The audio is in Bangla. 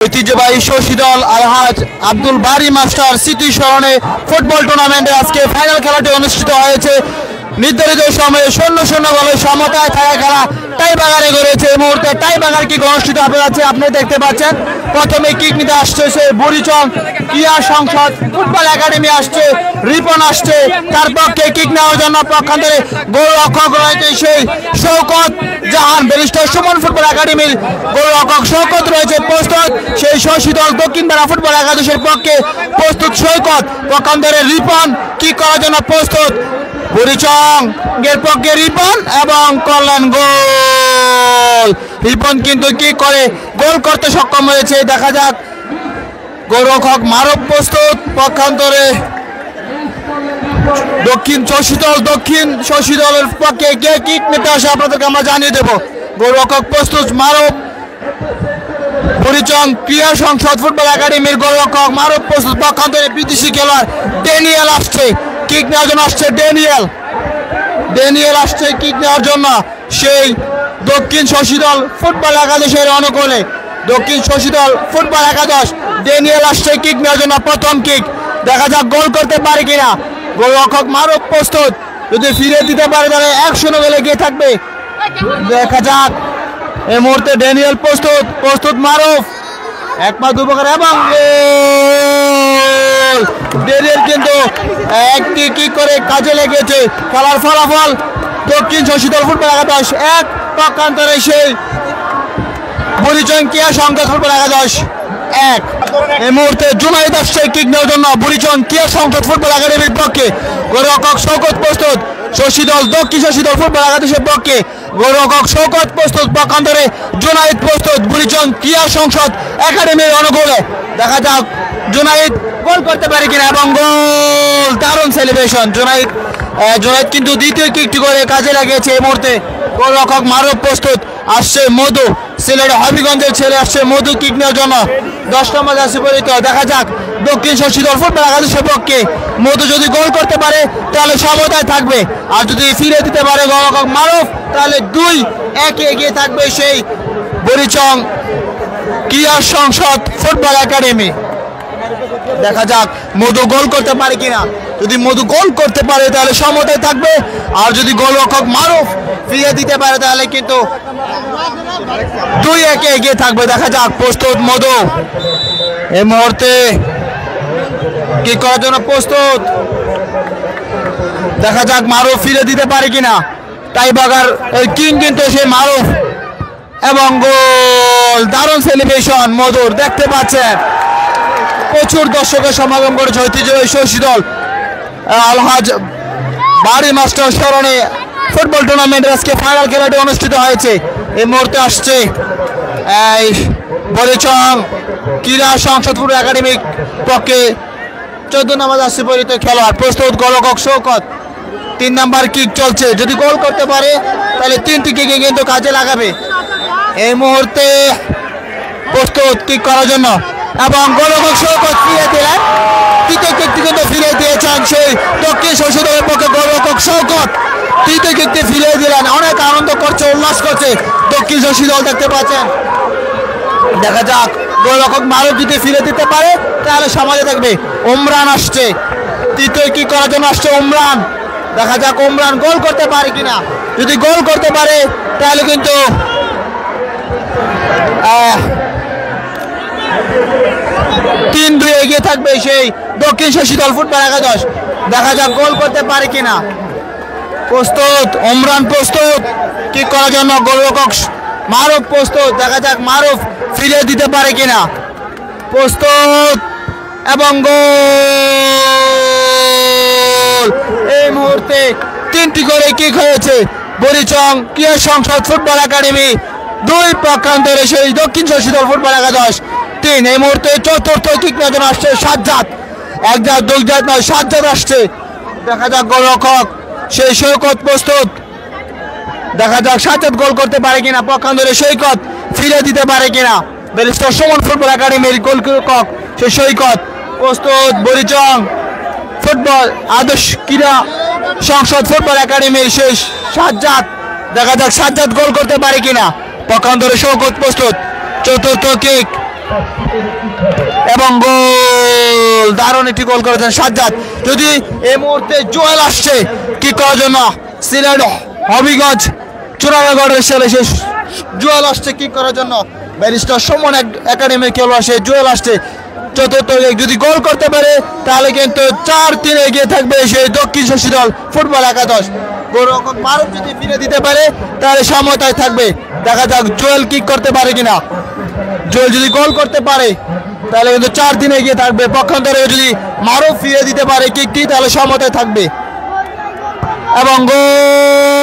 ঐতিহ্যবাহী শশীদল আলহাজ আব্দুল বারী মাস্টার স্মৃতি স্মরণে ফুটবল টুর্নামেন্টে আজকে ফাইনাল খেলাটি অনুষ্ঠিত হয়েছে। নির্ধারিত সময়ে 0-0 গোলে সমতায় থাকা খেলা টাই বাগারে গড়েছে। এই মুহূর্তে টাই বাগার কিক অনুষ্ঠিত হতে যাচ্ছে, আপনি দেখতে পাচ্ছেন। প্রথমে কিক নিতে আসছে সে বুড়িচং ক্রীড়া সংসদ ফুটবল একাডেমি আসছে, রিপন আসছে তার পক্ষে কিক নেওয়ার জন্য। পক্ষান্তরে গোলরক্ষক রয়েছে সেই শওকত জাহান, ব্যারিস্টার সুমন ফুটবল একাডেমির গোলরক্ষক শওকত রয়েছে প্রস্তুত। সেই শশীদল দক্ষিণ পাড়া ফুটবল একাদশের পক্ষে প্রস্তুত সৈকত। পক্ষান্তরে রিপন কিক করার জন্য প্রস্তুত। বুড়িচং এর পক্ষে রিপন এবং করলেন গোল। রিপন কিন্তু কি করে গোল করতে সক্ষম হয়েছে, দেখা যাক। গোলরক্ষক মারব প্রস্তুত। পক্ষান্তরে দক্ষিণ শশীদলের পক্ষে কে কিক নিতে আসে আপনাদেরকে আমরা জানিয়ে দেব। গোলরক্ষক প্রস্তুত মারব। বুড়িচং ক্রীড়া সংসদ ফুটবল একাডেমির গোলরক্ষক মারব প্রস্তুত। পক্ষান্তরে বিদেশি খেলোয়াড় ড্যানিয়েল আসছে কিক নেওয়ার জন্য। ড্যানিয়েল আসছে কিক নেওয়ার জন্য সেই দক্ষিণ শশীদল ফুটবল একাদশের অনুকূলে। দক্ষিণ শশীদল ফুটবল একাদশ ড্যানিয়েল আসছে কিক নেওয়ার জন্য। প্রথম কিক, দেখা যাক গোল করতে পারে কিনা। গোলরক্ষক মারব প্রস্তুত, যদি ফিরে দিতে পারে তাহলে 1-0 গোলে গিয়ে থাকবে। দেখা যাক। এই মুহূর্তে ড্যানিয়েল প্রস্তুত মারব এক পা দুপকার এবং ড্যানিয়েল কিন্তু একটি কিক করে কাজে লেগেছে। খেলার ফলাফল দক্ষিণ শশীদল ফুটবল একাদশ 1, পক্ষান্তরে সেই বুড়িচং ক্রীড়া সংসদ ফুটবল একাদশ 1। এই মুহূর্তে জুনাইদ আসছে কিক নেওয়ার জন্য বুড়িচং ক্রীড়া সংসদ ফুটবল একাডেমির পক্ষে। গোলরক্ষক শওকত প্রস্তুত দক্ষিণ শশীদল ফুটবল একাদশের পক্ষে। গোলরক্ষক শওকত প্রস্তুত। পক্ষান্তরে জুনাইদ প্রস্তুত বুড়িচং ক্রীড়া সংসদ একাডেমির অনুকূলে। দেখা যাক জুনাইদ গোল করতে পারে কিনা এবং গোল। দারুণ সেলিব্রেশন জুনাইদ কিন্তু দ্বিতীয় কিকটি করে কাজে লাগিয়েছে। এই মুহূর্তে গোলরক্ষক মারব প্রস্তুত। আসছে মধু, সিলেট হবিগঞ্জের ছেলে আসছে মধু কিক নেওয়ার জন্য। 10 নম্বর জার্সি পরিহিত। দেখা যাক দক্ষিণ শশীদল ফুটবল একাদশের পক্ষে মধু যদি গোল করতে পারে তাহলে সমতায় থাকবে, আর যদি ফিরে দিতে পারে গোলরক্ষক মারব তাহলে 2-1 এগিয়ে থাকবে সেই বুড়িচং ক্রীড়া সংসদ ফুটবল একাডেমি। দেখা যাক মধু গোল করতে পারে কিনা। যদি মধু গোল করতে পারে তাহলে সমতায় থাকবে, আর যদি গোলরক্ষক মারুফ ফিরিয়ে দিতে পারে তাহলে কিন্তু 2-1 এগিয়ে থাকবে। দেখা যাক প্রস্তুত মধু এই মুহূর্তে কি করার জন্য প্রস্তুত। দেখা যাক মারুফ ফিরে দিতে পারে কিনা। টাইবাগার কিং কিন্তু সে মারুফ এবং গোল। দারুণ সেলিব্রেশন মধুর, দেখতে পাচ্ছেন প্রচুর দর্শকের সমাগম করেছে ঐতিহ্যবাহী শশীদল আলহাজ বারী মাস্টার স্মরণে ফুটবল টুর্নামেন্টের আজকে ফাইনাল খেলাটি অনুষ্ঠিত হয়েছে। এই মুহূর্তে আসছে এই বুড়িচং ক্রীড়া সংসদ ফুটবল একাডেমির পক্ষে 14 নম্বর জার্সি পরিহিত খেলোয়াড় প্রস্তুত গোলরক্ষক শওকত। 3 নাম্বার কিক চলছে, যদি গোল করতে পারে তাহলে 3টি কিকে কিন্তু কাজে লাগাবে। এই মুহূর্তে প্রস্তুত কিক করার জন্য এবং গোলরক্ষক শওকত ফিরে দিলেন। তৃতীয় কিকটি কিন্তু ফিরে দিয়েছেন সেই দক্ষিণ শশীদলের পক্ষে গোলরক্ষক শওকত। তৃতীয় কিকটি ফিরে দিলেন, অনেক আনন্দ করছে, উল্লাস করছে দক্ষিণ শশীদল, দেখতে পাচ্ছেন। দেখা যাক গোলরক্ষক মারুফ যদি ফিরে দিতে পারে তাহলে সমাজে থাকবে। ওমরান আসছে, তৃতীয় কিক করার জন্য আসছে ওমরান। দেখা যাক ওমরান গোল করতে পারে কিনা। যদি গোল করতে পারে তাহলে কিন্তু 3-2 এগিয়ে থাকবে সেই দক্ষিণ শশীদল ফুটবল একাদশ। দেখা যাক গোল করতে পারে কিনা। প্রস্তুত ওমরান প্রস্তুত কিক করার জন্য। গোলরক্ষক মারুফ প্রস্তুত। দেখা যাক মারুফ ফিরিয়ে দিতে পারে কিনা। প্রস্তুত এবং গোল। এই মুহূর্তে 3টি করে কিক হয়েছে বুড়িচং ক্রীড়া সংসদ ফুটবল একাডেমি 2, পক্ষান্তরে সেই দক্ষিণ শশীদল ফুটবল একাদশ 3। এই মুহূর্তে চতুর্থ কিক নজর আসছে সাজ্জাদ, 1-2 নয়, সাজ্জাদ আসছে। দেখা যাক গোলরক্ষক সেই শওকত প্রস্তুত। দেখা যাক সাজ্জাদ গোল করতে পারে কিনা। পক্ষান্তরে সৈকত ফিরে দিতে পারে কিনা। ব্যারিস্টার সুমন ফুটবল একাডেমির গোলরক্ষক সেই সৈকত প্রস্তুত। বুড়িচং ফুটবল আদর্শ ক্রীড়া সংসদ ফুটবল একাডেমির শেষ সাজ্জাদ। দেখা যাক সাজ্জাদ গোল করতে পারে কিনা। পক্ষান্তরে শওকত প্রস্তুত। চতুর্থ কিক এবং গোল, দারুণ একটি গোল করেছেন সাজ্জাদ। যদি এই মুহূর্তে জুয়েল আসছে কি করার জন্য, সিলেট হবিগঞ্জ চুরাগড়ের ছেলে সে জুয়েল আসছে কি করার জন্য, ব্যারিস্টার সুমন একাডেমির খেলোয়াড় সে জুয়েল আসছে চতুর্থ। যদি গোল করতে পারে তাহলে কিন্তু 4-3 এগিয়ে থাকবে সেই দক্ষিণ শশী দল ফুটবল একাদশ। মারুফ যদি ফিরে দিতে পারে তাহলে সমতায় থাকবে। দেখা যাক জুয়েল কিক করতে পারে কিনা। জুয়েল যদি গোল করতে পারে তাহলে কিন্তু 4-3 এগিয়ে থাকবে। পক্ষান্তরে যদি মারুফ ফিরে দিতে পারে কিকটি তাহলে সমতায় থাকবে। এবং গোল